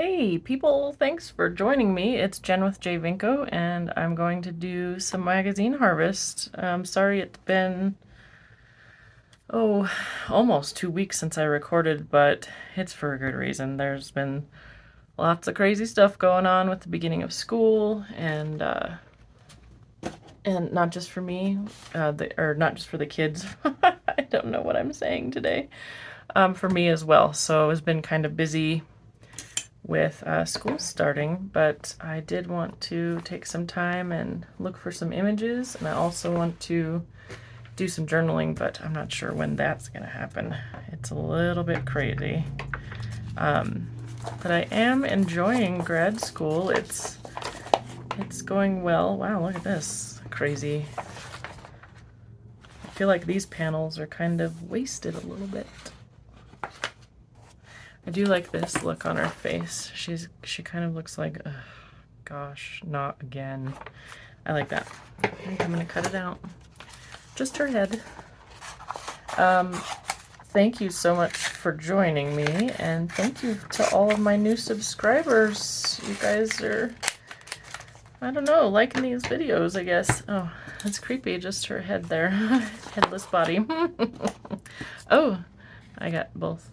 Hey people, thanks for joining me. It's Jen with J Vinco, and I'm going to do some magazine harvest. Sorry it's been, almost 2 weeks since I recorded, but it's for a good reason. There's been lots of crazy stuff going on with the beginning of school, and not just for me, or not just for the kids. I don't know what I'm saying today. For me as well. So it's been kind of busy with school starting, but I did want to take some time and look for some images, and I also want to do some journaling, but I'm not sure when that's going to happen. It's a little bit crazy. But I am enjoying grad school. It's going well. Wow, look at this. Crazy. I feel like these panels are kind of wasted a little bit. I do like this look on her face. She kind of looks like, gosh, not again. I like that. I think I'm gonna cut it out. Just her head. Thank you so much for joining me, and thank you to all of my new subscribers. You guys are, I don't know, liking these videos, I guess. Oh, that's creepy, just her head there. Headless body. Oh, I got both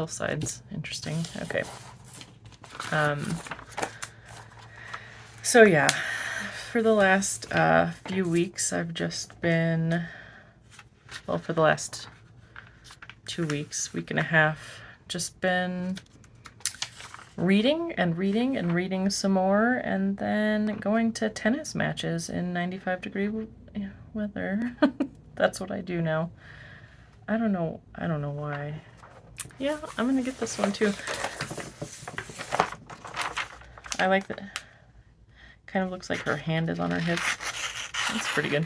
sides. Interesting. Okay. So yeah, for the last few weeks, I've just been, well, for the last 2 weeks, week and a half, just been reading and reading and reading some more, and then going to tennis matches in 95-degree weather. That's what I do now. I don't know why. Yeah, I'm gonna get this one too. I like that. Kind of looks like her hand is on her hip. That's pretty good.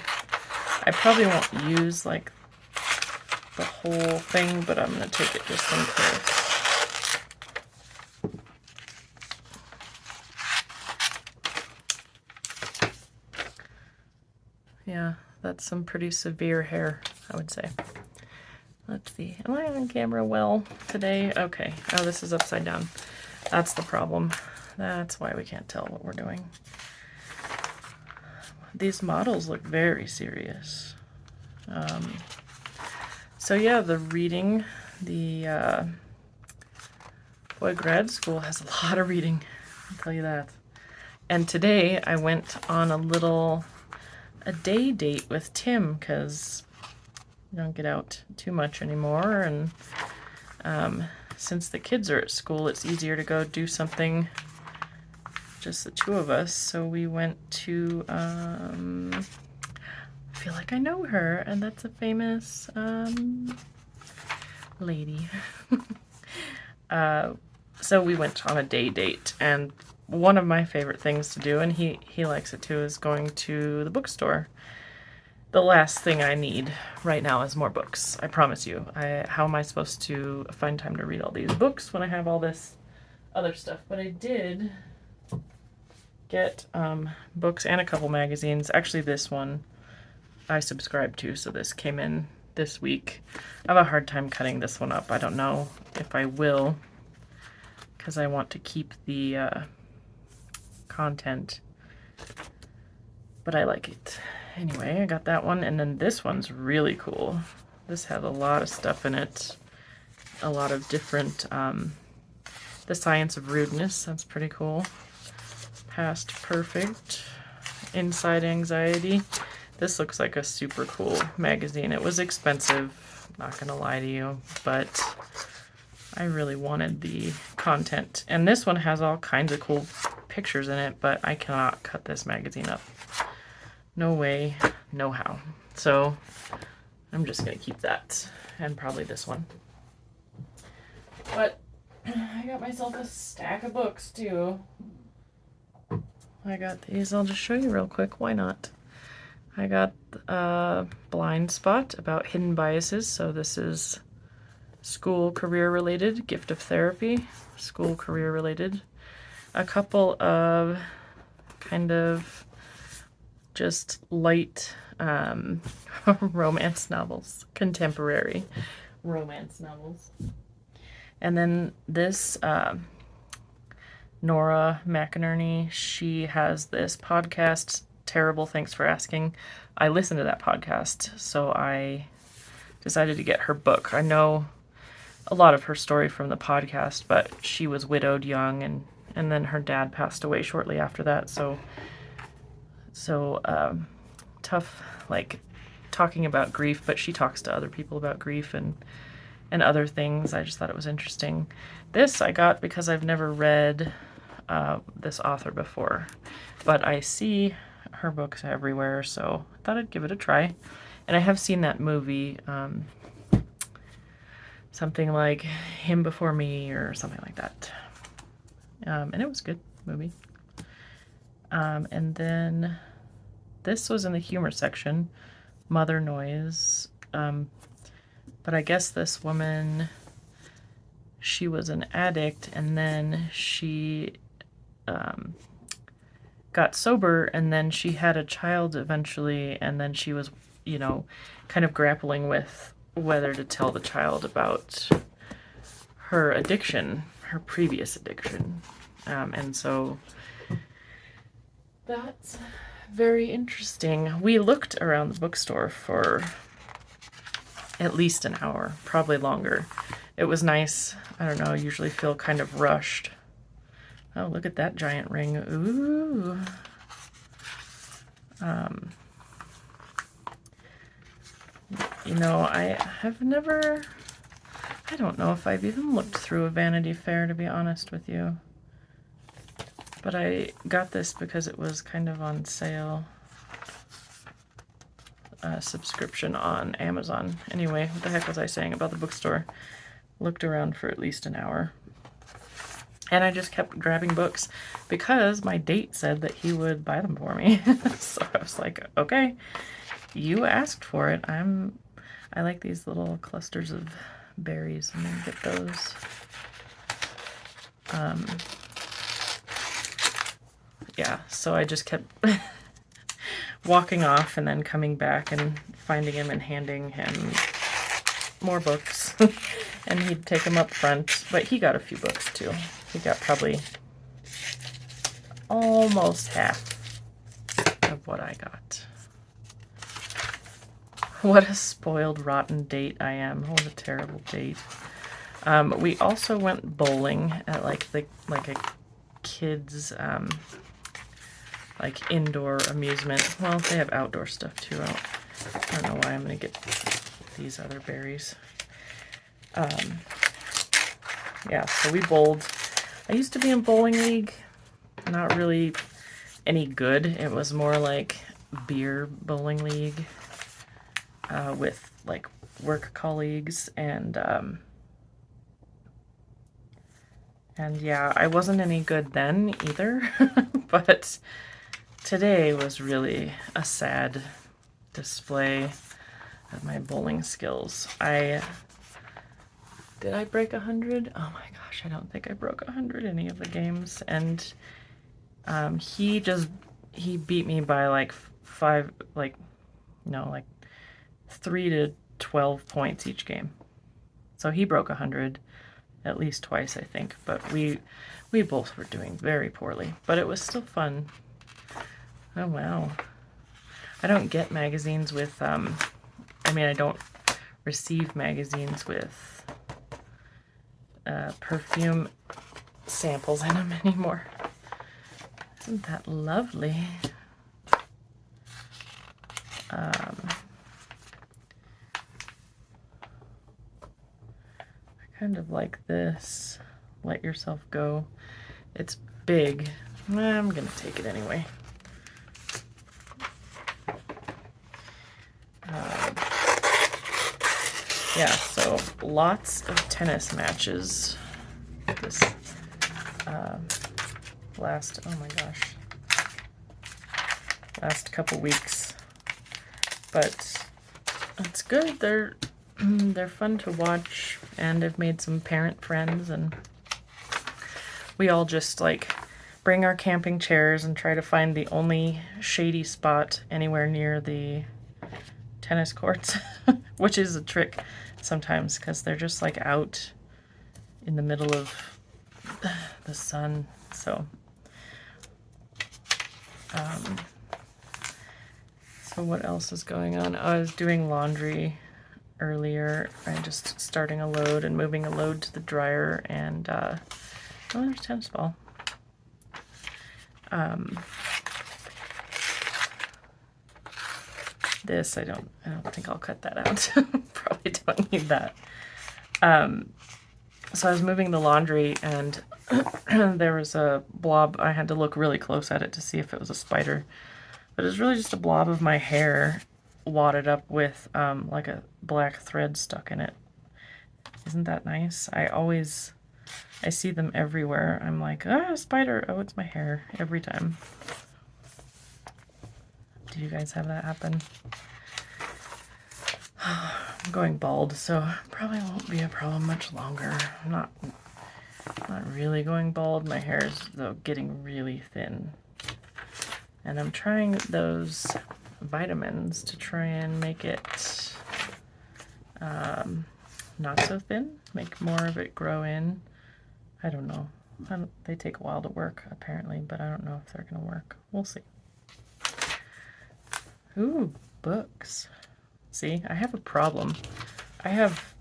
I probably won't use like the whole thing, but I'm gonna take it just in case. Yeah, that's some pretty severe hair, I would say. Let's see. Am I on camera well today? Okay. Oh, this is upside down. That's the problem. That's why we can't tell what we're doing. These models look very serious. So yeah, the reading, boy, grad school has a lot of reading, I'll tell you that. And today I went on a day date with Tim, because you don't get out too much anymore, and since the kids are at school, it's easier to go do something just the two of us. So we went to, I feel like I know her, and that's a famous lady. So we went on a day date, and one of my favorite things to do, and he likes it too, is going to the bookstore. The last thing I need right now is more books. I promise you. How am I supposed to find time to read all these books when I have all this other stuff? But I did get books and a couple magazines. Actually, this one I subscribe to, so this came in this week. I have a hard time cutting this one up. I don't know if I will, because I want to keep the content, but I like it. Anyway, I got that one, and then this one's really cool. This has a lot of stuff in it. A lot of different, The Science of Rudeness, that's pretty cool. Past Perfect, Inside Anxiety. This looks like a super cool magazine. It was expensive, not gonna lie to you, but I really wanted the content. And this one has all kinds of cool pictures in it, but I cannot cut this magazine up. No way, no how. So I'm just gonna keep that, and probably this one. But I got myself a stack of books too. I got these, I'll just show you real quick, why not? I got Blind Spot about hidden biases, so this is school career related, Gift of Therapy, school career related. A couple of kind of just light romance novels, contemporary romance novels. And then this Nora McInerney. She has this podcast, Terrible Thanks for Asking. I listened to that podcast, so I decided to get her book. I know a lot of her story from the podcast, but she was widowed young, and then her dad passed away shortly after that. So tough, like talking about grief, but she talks to other people about grief and other things. I just thought it was interesting. This I got because I've never read this author before, but I see her books everywhere, so I thought I'd give it a try. And I have seen that movie, something like Him Before Me or something like that. And it was a good movie. And then this was in the humor section, Mother Noise. But I guess this woman, she was an addict, and then she got sober, and then she had a child eventually, and then she was, kind of grappling with whether to tell the child about her addiction, her previous addiction. And so that's very interesting. We looked around the bookstore for at least an hour, probably longer. It was nice. I don't know, I usually feel kind of rushed. Oh, look at that giant ring. Ooh. I don't know if I've even looked through a Vanity Fair, to be honest with you. But I got this because it was kind of on sale. Subscription on Amazon. Anyway, what the heck was I saying about the bookstore? Looked around for at least an hour. And I just kept grabbing books because my date said that he would buy them for me. So I was like, okay, you asked for it. I like these little clusters of berries. I'm gonna get those. Yeah, so I just kept walking off and then coming back and finding him and handing him more books. And he'd take them up front, but he got a few books too. He got probably almost half of what I got. What a spoiled, rotten date I am. What a terrible date. We also went bowling at like a kids like indoor amusement. Well, they have outdoor stuff too. I don't know why I'm gonna get these other berries. Yeah, so we bowled. I used to be in bowling league. Not really any good. It was more like beer bowling league with like work colleagues, and yeah, I wasn't any good then either. But today was really a sad display of my bowling skills. Did I break 100? Oh my gosh, I don't think I broke 100 any of the games. And he beat me by like 3 to 12 points each game. So he broke 100 at least twice, I think. But we both were doing very poorly. But it was still fun. Oh wow. I don't get magazines with I don't receive magazines with perfume samples in them anymore. Isn't that lovely? I kind of like this. Let Yourself Go. It's big. I'm gonna take it anyway. Yeah, so lots of tennis matches this last couple weeks. But it's good. They're fun to watch, and I've made some parent friends, and we all just like bring our camping chairs and try to find the only shady spot anywhere near the tennis courts, which is a trick sometimes because they're just like out in the middle of the sun. So, so what else is going on? I was doing laundry earlier. I'm just starting a load and moving a load to the dryer, and oh, there's tennis ball. This I don't think I'll cut that out. Probably don't need that. So I was moving the laundry, and there was a blob. I had to look really close at it to see if it was a spider, but it was really just a blob of my hair wadded up with like a black thread stuck in it. Isn't that nice? I see them everywhere. I'm like, ah, spider. Oh, it's my hair every time. Do you guys have that happen? I'm going bald, so probably won't be a problem much longer. I'm not really going bald. My hair is, though, getting really thin. And I'm trying those vitamins to try and make it not so thin, make more of it grow in. I don't know. They take a while to work, apparently, but I don't know if they're going to work. We'll see. Ooh, books. See, I have a problem. I have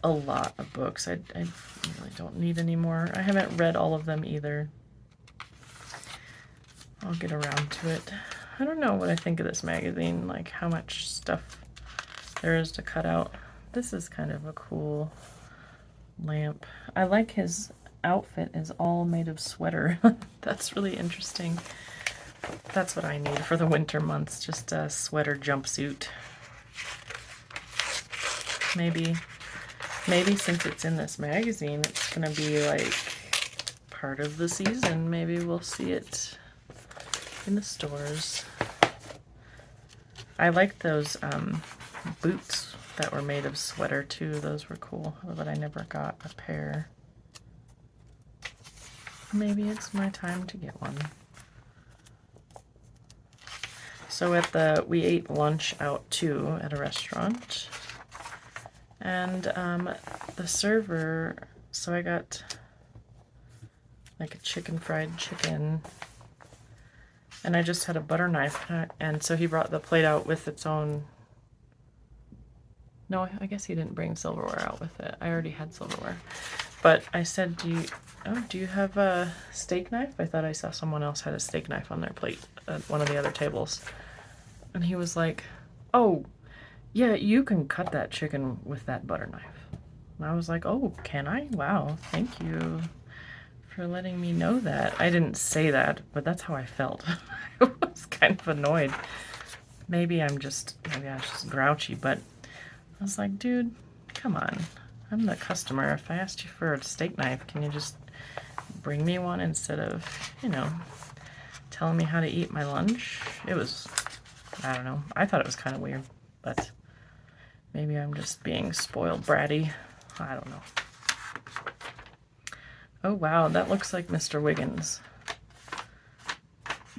a lot of books. I really don't need any more. I haven't read all of them either. I'll get around to it. I don't know what I think of this magazine, like how much stuff there is to cut out. This is kind of a cool lamp. I like his outfit is all made of sweater. That's really interesting. That's what I need for the winter months, just a sweater jumpsuit. Maybe since it's in this magazine, it's gonna be like part of the season. Maybe we'll see it in the stores. I like those boots that were made of sweater too. Those were cool, but I never got a pair. Maybe it's my time to get one. So we ate lunch out too at a restaurant. And the server, so I got like a fried chicken, and I just had a butter knife, and so he brought the plate out with its own. No, I guess he didn't bring silverware out with it. I already had silverware. But I said, do you have a steak knife? I thought I saw someone else had a steak knife on their plate at one of the other tables. And he was like, oh, yeah, you can cut that chicken with that butter knife. And I was like, oh, can I? Wow, thank you for letting me know that. I didn't say that, but that's how I felt. I was kind of annoyed. Maybe I was just grouchy, but I was like, dude, come on. I'm the customer. If I asked you for a steak knife, can you just bring me one instead of, telling me how to eat my lunch? It was, I don't know. I thought it was kind of weird, but maybe I'm just being spoiled bratty. I don't know. Oh, wow, that looks like Mr. Wiggins,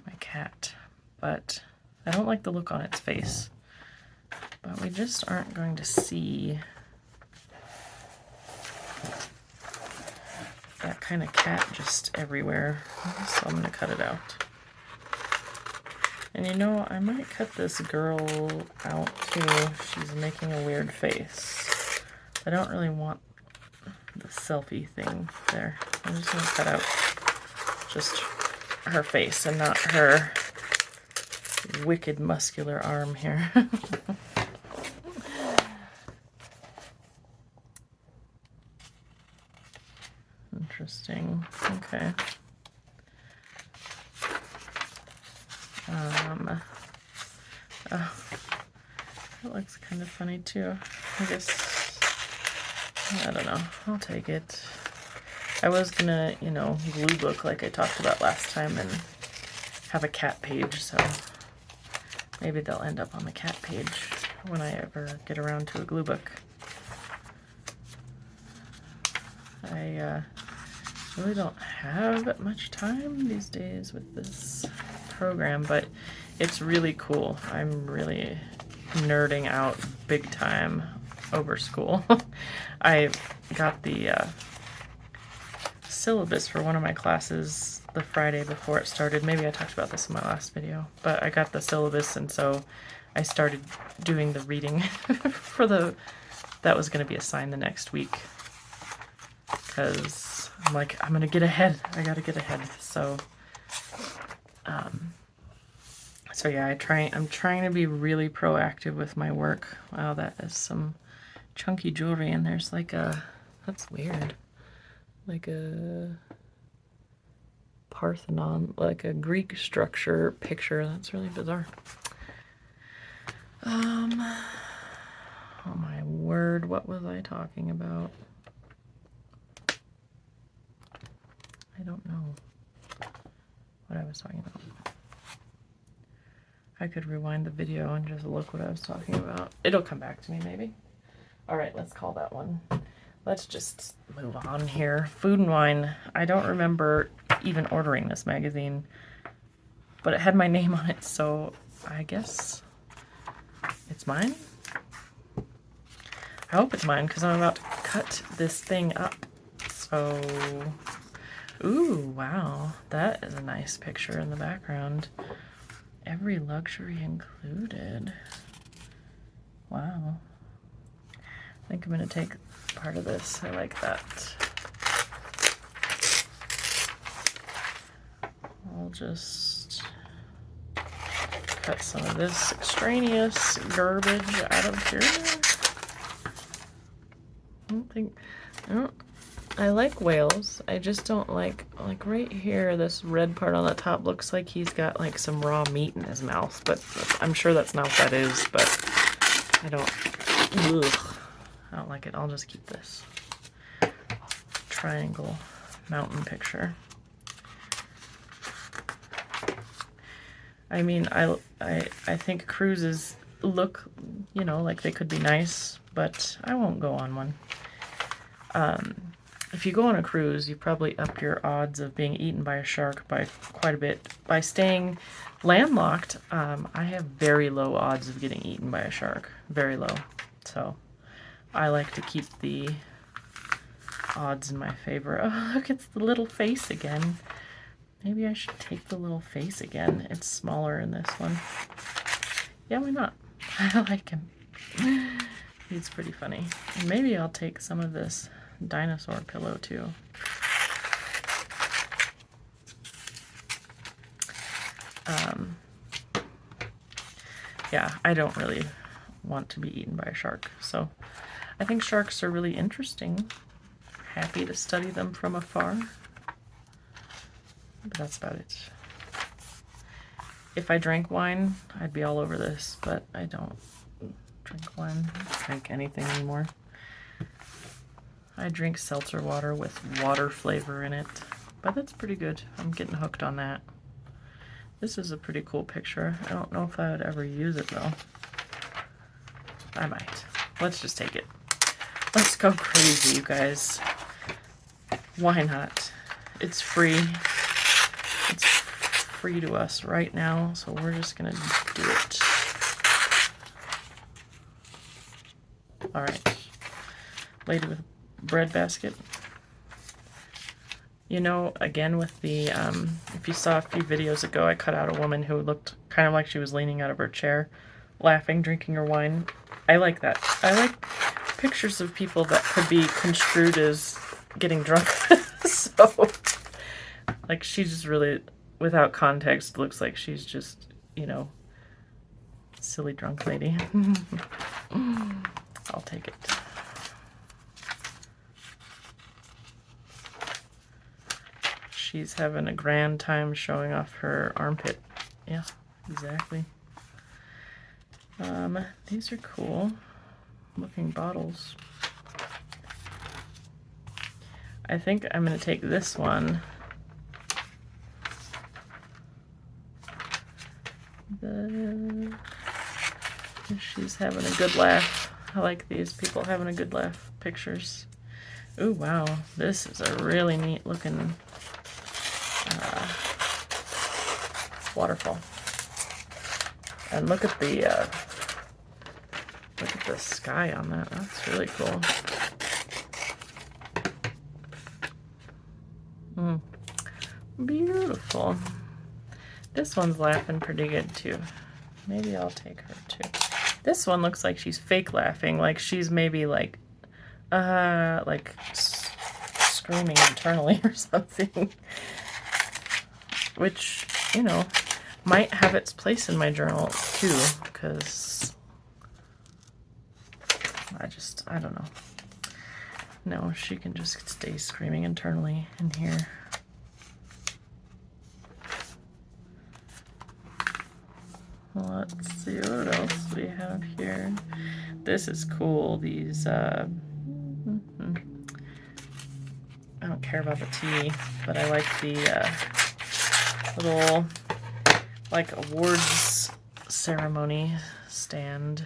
my cat, but I don't like the look on its face. But we just aren't going to see that kind of cat just everywhere, so I'm going to cut it out. And I might cut this girl out too. She's making a weird face. I don't really want the selfie thing there. I'm just going to cut out just her face and not her wicked muscular arm here. Interesting. Okay. Oh, that looks kind of funny too. I guess, I don't know. I'll take it. I was gonna, glue book like I talked about last time and have a cat page, so maybe they'll end up on the cat page when I ever get around to a glue book. I really don't have much time these days with this program, but it's really cool. I'm really nerding out big time over school. I got the syllabus for one of my classes the Friday before it started. Maybe I talked about this in my last video, but I got the syllabus, and so I started doing the reading for that was going to be assigned the next week, because I'm like, I'm going to get ahead. I got to get ahead. So, so yeah, I'm trying to be really proactive with my work. Wow, that is some chunky jewelry, and there's like that's weird. Like a Parthenon, like a Greek structure picture. That's really bizarre. Oh my word, what was I talking about? I don't know what I was talking about. I could rewind the video and just look what I was talking about. It'll come back to me maybe. All right, let's call that one. Let's just move on here. Food and Wine. I don't remember even ordering this magazine, but it had my name on it, so I guess it's mine? I hope it's mine, because I'm about to cut this thing up. So, ooh, wow. That is a nice picture in the background. Every luxury included. Wow. I think I'm going to take part of this. I like that. I'll just cut some of this extraneous garbage out of here. I like whales. I just don't like right here, this red part on the top looks like he's got like some raw meat in his mouth, but I'm sure that's not what that is, but I don't like it. I'll just keep this triangle mountain picture. I mean, I think cruises look, you know, like they could be nice, but I won't go on one. If you go on a cruise, you probably up your odds of being eaten by a shark by quite a bit. By staying landlocked, I have very low odds of getting eaten by a shark. Very low. So I like to keep the odds in my favor. Oh, look, it's the little face again. Maybe I should take the little face again. It's smaller in this one. Yeah, why not? I like him. He's pretty funny. And maybe I'll take some of this dinosaur pillow too. Yeah, I don't really want to be eaten by a shark, so I think sharks are really interesting. Happy to study them from afar, but that's about it. If I drank wine, I'd be all over this, but I don't drink wine. I don't drink anything anymore. I drink seltzer water with water flavor in it, but that's pretty good. I'm getting hooked on that. This is a pretty cool picture. I don't know if I would ever use it though. I might. Let's just take it. Let's go crazy, you guys. Why not? It's free. It's free to us right now, so we're just gonna do it. All right. Lady with bread basket. You know, again with the, if you saw a few videos ago, I cut out a woman who looked kind of like she was leaning out of her chair, laughing, drinking her wine. I like that. I like pictures of people that could be construed as getting drunk. So, like, she just really, without context, looks like she's just, you know, silly drunk lady. I'll take it. She's having a grand time showing off her armpit. Yeah, exactly. These are cool looking bottles. I think I'm going to take this one. She's having a good laugh. I like these people having a good laugh pictures. Ooh, wow. This is a really neat looking waterfall. And look at the sky on that. That's really cool. Beautiful. This one's laughing pretty good too. Maybe I'll take her too. This one looks like she's fake laughing, like she's maybe like screaming internally or something. Which, you know, might have its place in my journal too, because I don't know. No, she can just stay screaming internally in here. Let's see what else we have here. This is cool. These, I don't care about the tea, but I like the little, like, awards ceremony stand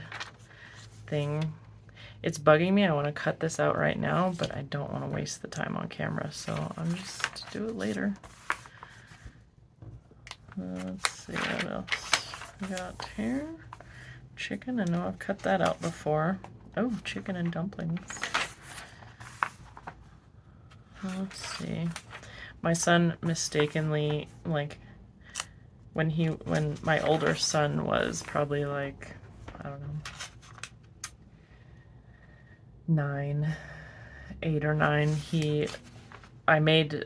thing. It's bugging me. I want to cut this out right now, but I don't want to waste the time on camera, so I'm just do it later. Let's see what else we got here. Chicken. I know I've cut that out before. Oh, chicken and dumplings. Let's see. My son mistakenly, like, when my older son was probably like, I don't know, 8 or 9, I made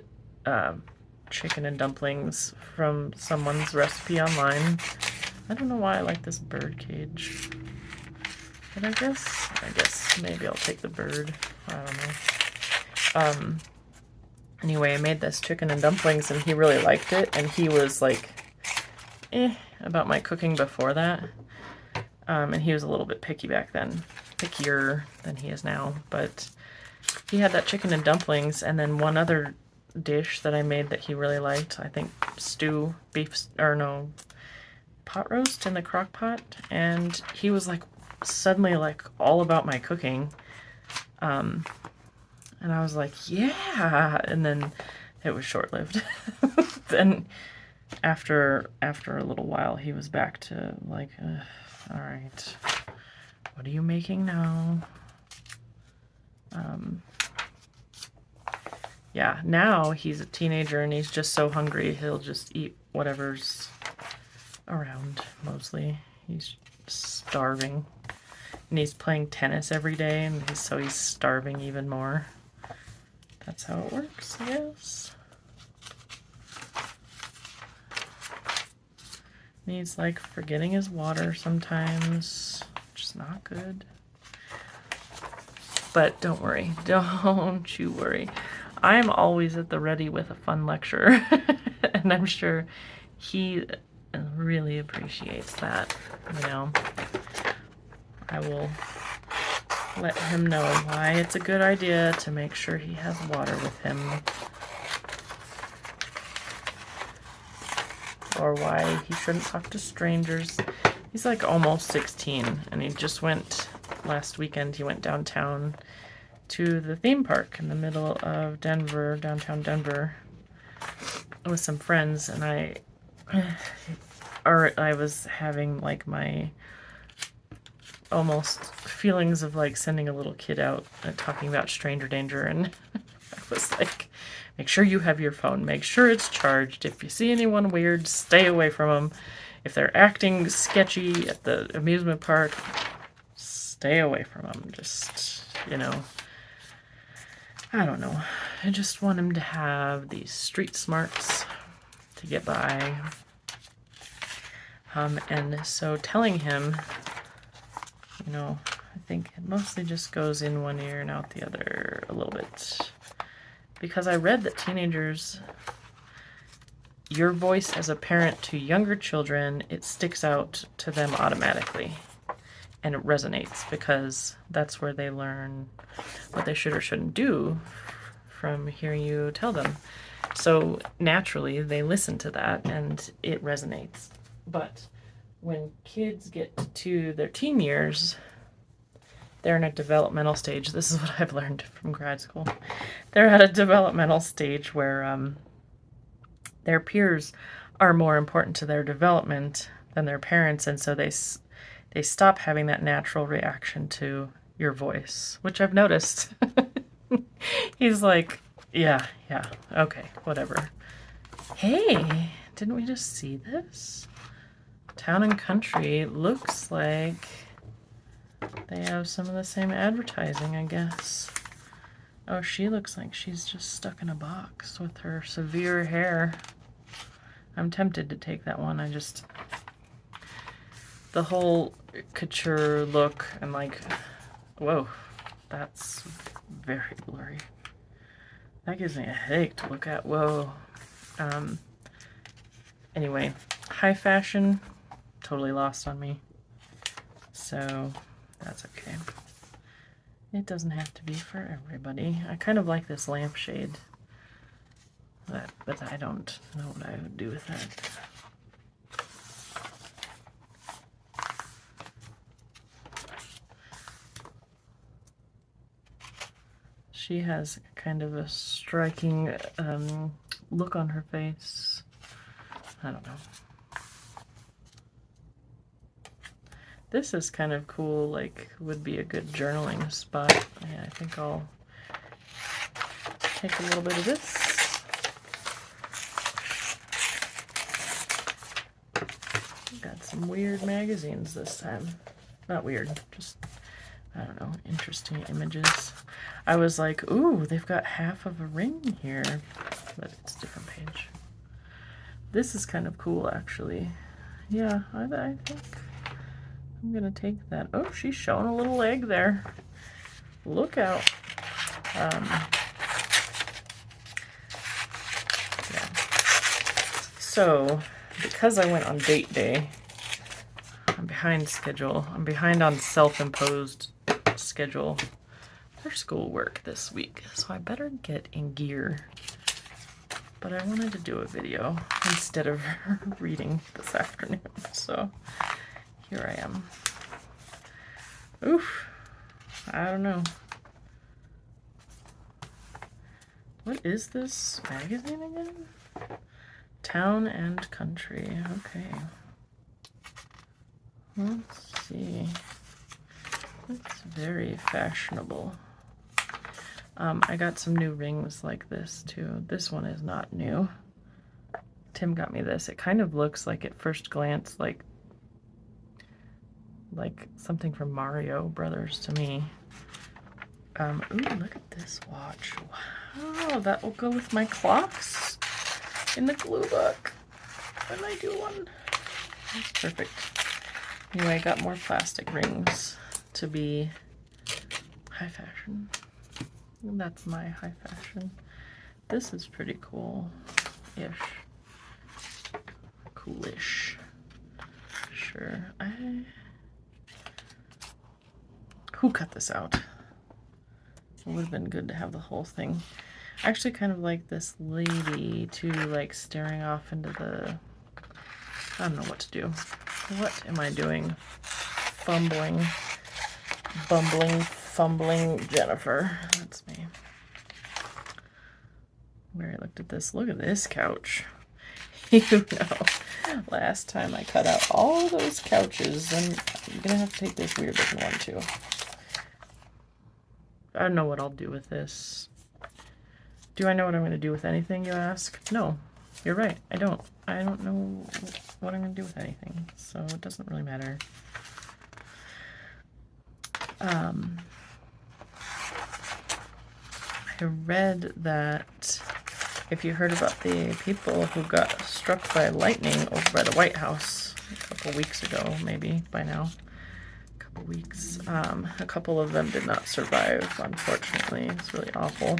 chicken and dumplings from someone's recipe online. I don't know why I like this bird cage, but I guess maybe I'll take the bird. I don't know. Anyway, I made this chicken and dumplings and he really liked it, and he was like, about my cooking before that. And he was a little bit picky back then, pickier than he is now, but he had that chicken and dumplings, and then one other dish that I made that he really liked, I think pot roast in the crock pot, and he was like suddenly like all about my cooking. And I was like, yeah, and then it was short-lived. Then after a little while, he was back to like, all right, what are you making now? Yeah, now he's a teenager and he's just so hungry, he'll just eat whatever's around, mostly. He's starving. And he's playing tennis every day, and so he's starving even more. That's how it works, I guess. He's like forgetting his water sometimes, which is not good. But don't worry, don't you worry. I'm always at the ready with a fun lecture, and I'm sure he really appreciates that, you know. I will let him know why it's a good idea to make sure he has water with him, or why he shouldn't talk to strangers. He's like almost 16, and he just went last weekend. He went downtown to the theme park in the middle of Denver, downtown Denver, with some friends, and I was having like my almost feelings of like sending a little kid out and talking about stranger danger, and I was like, make sure you have your phone, make sure it's charged. If you see anyone weird, stay away from them. If they're acting sketchy at the amusement park, stay away from them. Just, you know, I don't know. I just want him to have these street smarts to get by. And so telling him, you know, I think it mostly just goes in one ear and out the other a little bit. Because I read that teenagers, your voice as a parent to younger children, it sticks out to them automatically. And it resonates because that's where they learn what they should or shouldn't do from hearing you tell them. So naturally, they listen to that and it resonates. But when kids get to their teen years, they're in a developmental stage. This is what I've learned from grad school. They're at a developmental stage where their peers are more important to their development than their parents, and so they stop having that natural reaction to your voice, which I've noticed. He's like, Yeah, yeah. Okay, whatever. Hey, didn't we just see this? Town and Country looks like they have some of the same advertising, I guess. Oh, she looks like she's just stuck in a box with her severe hair. I'm tempted to take that one. The whole couture look and like, whoa, that's very blurry. That gives me a headache to look at. Whoa. Anyway, high fashion, totally lost on me. So that's okay. It doesn't have to be for everybody. I kind of like this lampshade, but I don't know what I would do with that. She has kind of a striking look on her face. I don't know. This is kind of cool, like, would be a good journaling spot. Yeah, I think I'll take a little bit of this. Got some weird magazines this time. Not weird, just, I don't know, interesting images. I was like, ooh, they've got half of a ring here, but it's a different page. This is kind of cool, actually. Yeah, I think I'm gonna take that. Oh, she's showing a little leg there. Look out. Yeah. So, because I went on date day, I'm behind schedule. I'm behind on self-imposed schedule for schoolwork this week, so I better get in gear. But I wanted to do a video instead of reading this afternoon, so here I am. Oof, I don't know. What is this magazine again? Town and Country, okay. Let's see. It's very fashionable. I got some new rings like this too. This one is not new. Tim got me this. It kind of looks like at first glance like something from Mario Brothers to me. Ooh, look at this watch. Wow, that will go with my clocks in the glue book when I do one. That's perfect. Anyway, I got more plastic rings to be high fashion. And that's my high fashion. This is pretty cool-ish. Coolish. Sure. Who cut this out? It would have been good to have the whole thing. I actually kind of like this lady too, like staring off into the... I don't know what to do. What am I doing? Bumbling Jennifer. That's me. Where I looked at this. Look at this couch. You know, last time I cut out all those couches, and I'm gonna have to take this weird looking one too. I don't know what I'll do with this. Do I know what I'm gonna do with anything, you ask? No, you're right. I don't know what I'm gonna do with anything, so it doesn't really matter. I read that if you heard about the people who got struck by lightning over by the White House a couple weeks ago, maybe by now, a couple weeks, a couple of them did not survive, unfortunately. It's really awful.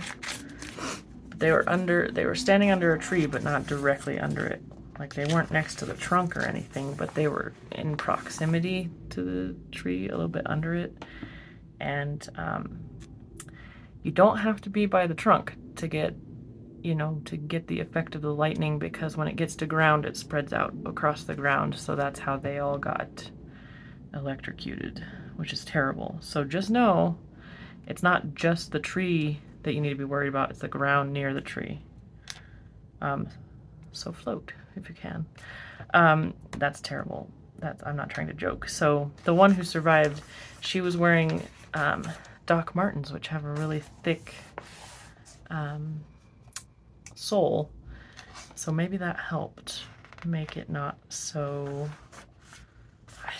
But they were standing under a tree, but not directly under it. Like, they weren't next to the trunk or anything, but they were in proximity to the tree, a little bit under it. And you don't have to be by the trunk to get, to get the effect of the lightning, because when it gets to ground, it spreads out across the ground. So that's how they all got electrocuted, which is terrible. So just know, it's not just the tree that you need to be worried about, it's the ground near the tree. So float if you can. That's terrible. I'm not trying to joke. So the one who survived, she was wearing Doc Martens, which have a really thick sole. So maybe that helped make it not so, I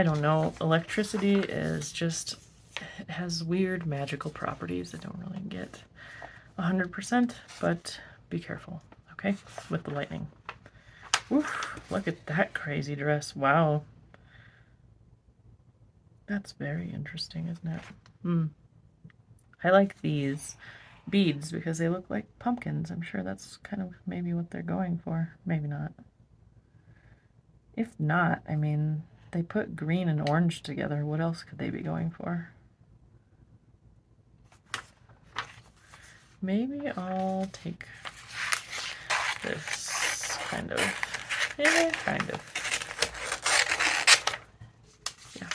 don't know. Electricity is just, it has weird magical properties. I don't really get 100%, but be careful, okay, with the lightning. Oof, look at that crazy dress. Wow. That's very interesting, isn't it? I like these beads because they look like pumpkins. I'm sure that's kind of maybe what they're going for. Maybe not. If not, I mean, they put green and orange together. What else could they be going for? Maybe I'll take this kind of, yeah, kind of. Yeah.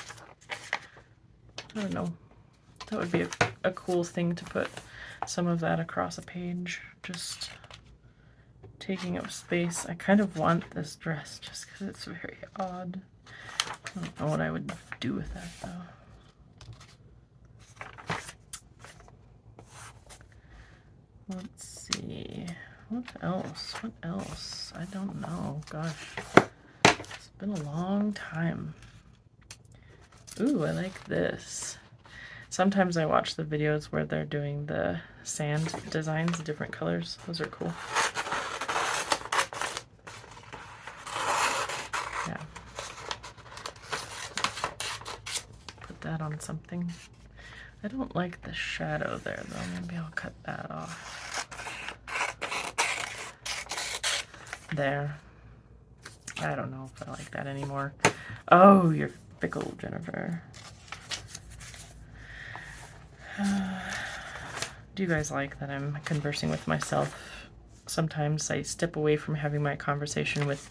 I don't know. That would be a cool thing to put some of that across a page, just taking up space. I kind of want this dress just because it's very odd. I don't know what I would do with that though. Let's see. What else? What else? I don't know. Gosh. It's been a long time. Ooh, I like this. Sometimes I watch the videos where they're doing the sand designs, different colors. Those are cool. Yeah. Put that on something. I don't like the shadow there though. Maybe I'll cut that off. There. I don't know if I like that anymore. Oh, you're fickle, Jennifer. Do you guys like that I'm conversing with myself? Sometimes I step away from having my conversation with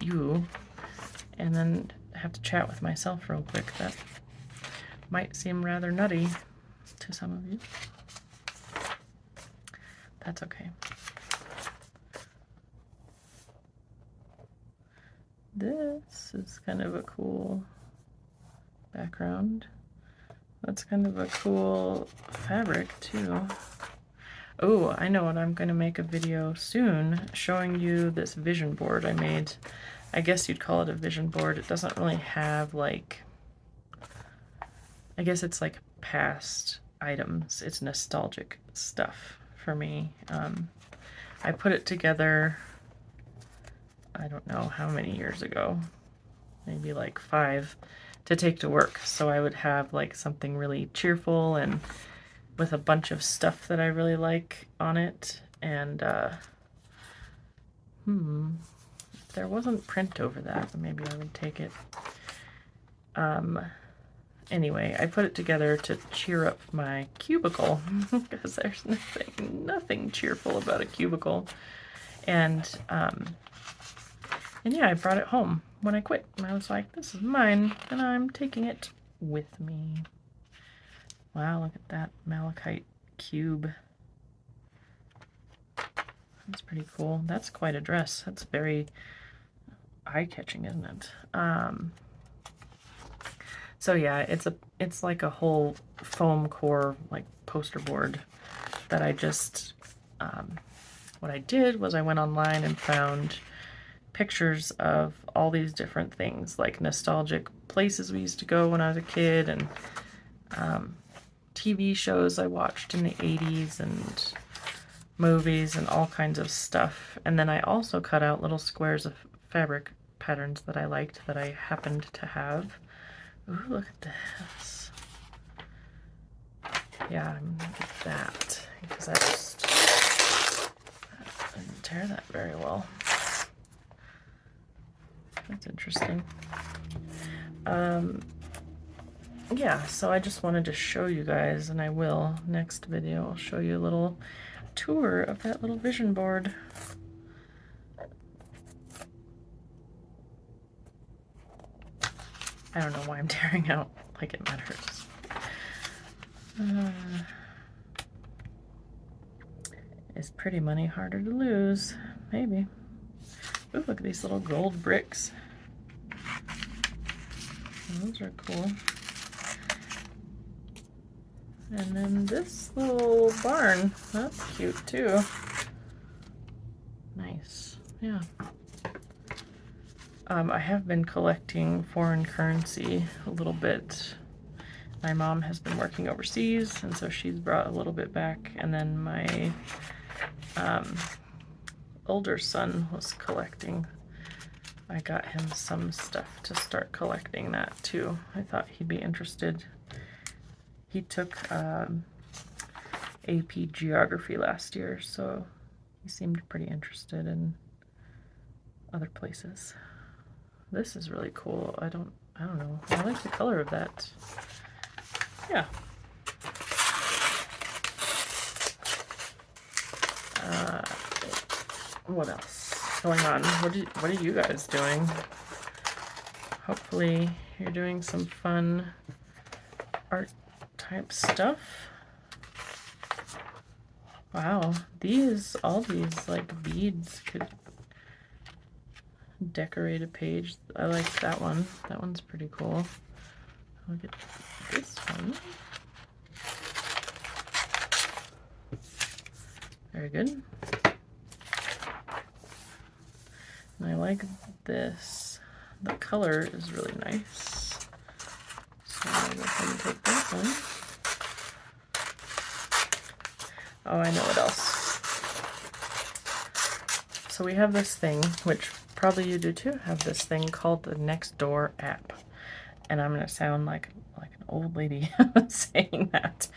you and then have to chat with myself real quick. That might seem rather nutty to some of you. That's okay. This is kind of a cool background. That's kind of a cool fabric too. Oh, I know what, I'm going to make a video soon showing you this vision board I made. I guess you'd call it a vision board. It doesn't really have like, I guess it's like past items. It's nostalgic stuff for me. I put it together, I don't know how many years ago, maybe like 5, to take to work. So I would have like something really cheerful and with a bunch of stuff that I really like on it. And if there wasn't print over that, maybe I would take it. Anyway, I put it together to cheer up my cubicle because there's nothing cheerful about a cubicle. And yeah, I brought it home when I quit. And I was like, this is mine, and I'm taking it with me. Wow, look at that malachite cube. That's pretty cool. That's quite a dress. That's very eye-catching, isn't it? So yeah, it's like a whole foam core like poster board that I just what I did was I went online and found pictures of all these different things, like nostalgic places we used to go when I was a kid, and TV shows I watched in the 80s, and movies, and all kinds of stuff. And then I also cut out little squares of fabric patterns that I liked that I happened to have. Ooh, look at this. Yeah, I'm gonna get that because I didn't tear that very well. That's interesting. Yeah, so I just wanted to show you guys, and I will next video. I'll show you a little tour of that little vision board. I don't know why I'm tearing out like it matters. Is pretty money harder to lose? Maybe. Ooh, look at these little gold bricks. Those are cool. And then this little barn, that's cute too. Nice, yeah. I have been collecting foreign currency a little bit. My mom has been working overseas, and so she's brought a little bit back. And then my older son was collecting. I got him some stuff to start collecting that too. I thought he'd be interested. He took AP Geography last year, so he seemed pretty interested in other places. This is really cool. I don't know. I like the color of that. Yeah. What else going on? What are you guys doing? Hopefully you're doing some fun art type stuff. Wow, all these like beads could decorate a page. I like that one. That one's pretty cool. Look at this one. Very good. And I like this. The color is really nice. So I'm going to go ahead and take this one. Oh, I know what else. So we have this thing, which probably you do too, have this thing called the Nextdoor app. And I'm going to sound like an old lady saying that.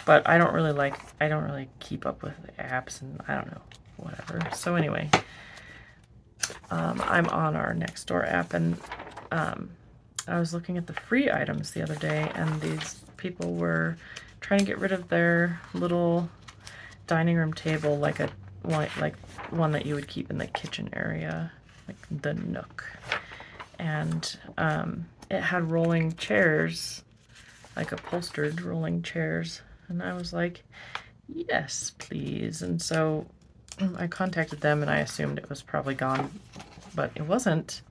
But I don't really keep up with the apps, and I don't know, whatever. So anyway, I'm on our Nextdoor app, and I was looking at the free items the other day, and these people were trying to get rid of their little dining room table, like one that you would keep in the kitchen area, like the nook. And it had rolling chairs, like upholstered rolling chairs. And I was like, yes, please. And so I contacted them, and I assumed it was probably gone, but it wasn't.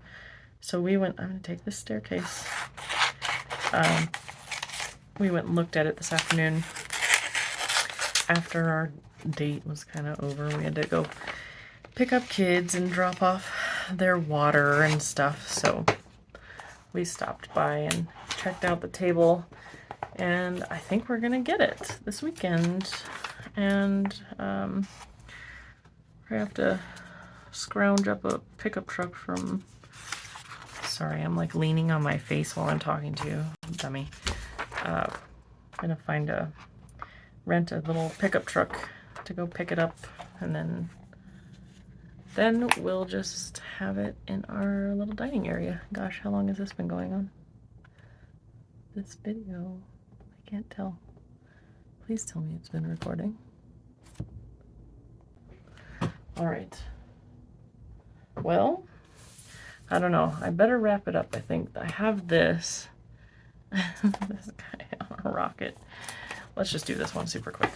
So we went, I'm going to take this staircase. We went and looked at it this afternoon. After our date was kind of over, we had to go pick up kids and drop off their water and stuff. So we stopped by and checked out the table. And I think we're gonna get it this weekend, and we're gonna have to scrounge up a pickup truck from. Sorry, I'm like leaning on my face while I'm talking to you, dummy. I'm gonna rent a little pickup truck to go pick it up, and then we'll just have it in our little dining area. Gosh, how long has this been going on? This video. I can't tell. Please tell me it's been recording. All right. Well, I don't know. I better wrap it up, I think. I have this. This guy on a rocket. Let's just do this one super quick.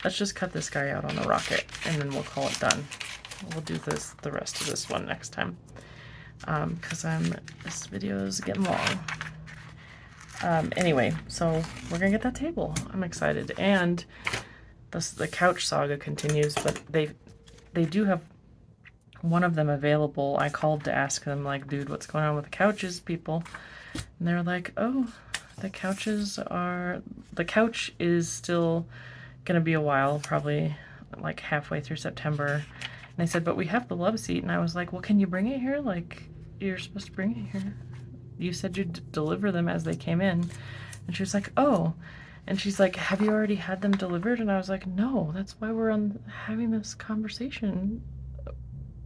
Let's just cut this guy out on a rocket, and then we'll call it done. We'll do the rest of this one next time. Because this video is getting long. Anyway, so we're gonna get that table. I'm excited, and the couch saga continues. But they do have one of them available. I called to ask them, like, dude, what's going on with the couches, people? And they're like, oh, the couch is still gonna be a while, probably like halfway through September. And they said, but we have the Loveseat. And I was like, well, can you bring it here? Like, you're supposed to bring it here. You said you'd deliver them as they came in. And she was like, oh. And she's like, have you already had them delivered? And I was like, no, that's why we're having this conversation.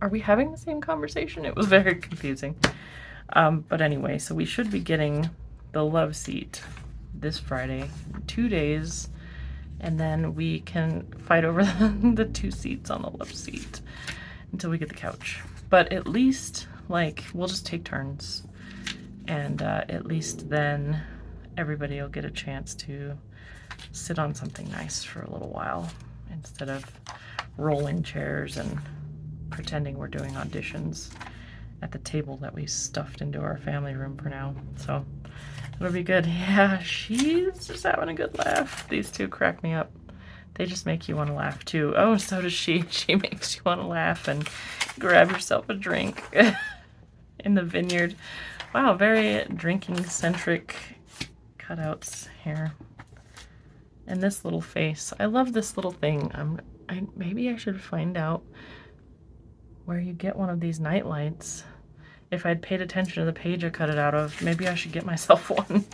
Are we having the same conversation? It was very confusing. But anyway, so we should be getting the Loveseat this Friday, 2 days. And then we can fight over the 2 seats on the Loveseat until we get the couch. But at least, like, we'll just take turns. And at least then everybody will get a chance to sit on something nice for a little while instead of rolling chairs and pretending we're doing auditions at the table that we stuffed into our family room for now. So It'll be good. Yeah, she's just having a good laugh. These two crack me up. They just make you want to laugh too. Oh, so does she. She makes you want to laugh and grab yourself a drink in the vineyard. Wow, very drinking-centric cutouts here. And this little face. I love this little thing. Maybe I should find out where you get one of these night lights. If I'd paid attention to the page I cut it out of, maybe I should get myself one.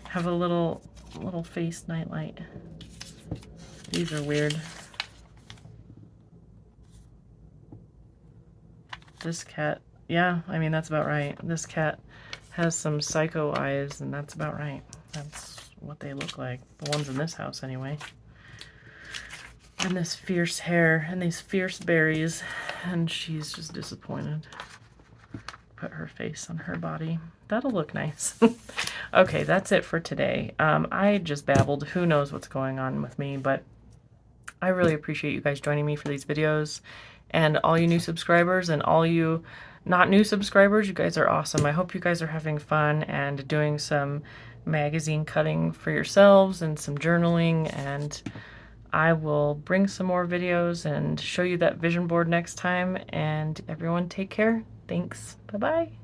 Have a little face night light. These are weird. This cat, yeah, I mean, that's about right. This cat has some psycho eyes, and that's about right. That's what they look like. The ones in this house, anyway. And this fierce hair, and these fierce berries, and she's just disappointed. Put her face on her body. That'll look nice. Okay, that's it for today. I just babbled. Who knows what's going on with me, but I really appreciate you guys joining me for these videos. And all you new subscribers and all you not new subscribers, you guys are awesome. I hope you guys are having fun and doing some magazine cutting for yourselves and some journaling, and I will bring some more videos and show you that vision board next time. And everyone take care. Thanks. Bye-bye.